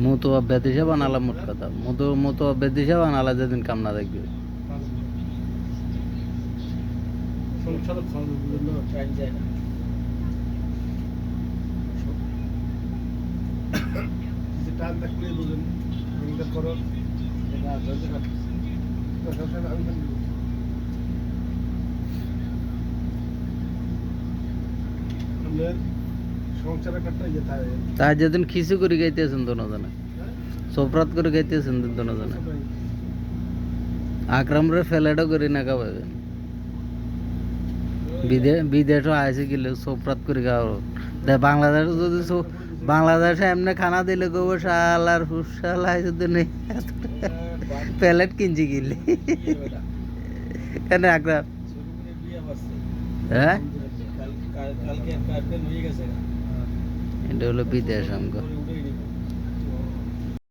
মুতো অভ্যাস হিসেবে বানালাম মোট কথা মুতো অভ্যাস হিসেবে বানালা যেদিন কাম না দেখবে সংসারে খাওয়ানোর জন্য টাইম যায় না যে টাইম থাকলে বুঝেন এটা করো এটা ধরতে পারছি আপনার সংসারে কাটটা যেতে হয় তাই যেদিন খিচু করে গাইতেছেন দোনোজনে সোপরাত করে গাইতেছেন দোনোজনে আকরামরে ফেলেটা করে না খাওয়াবেন বিদেশও আইসে গেলে সোপরাত করে খাওয়াবো বাংলাদেশে যদি বাংলাদেশে এমনি খানা দিলে গো শাল আর হুসাল আইসে তো নেই প্যালেট কিনছি গিলে কেন আকরাম হ্যাঁ এটা হলো বিদেশ আমগো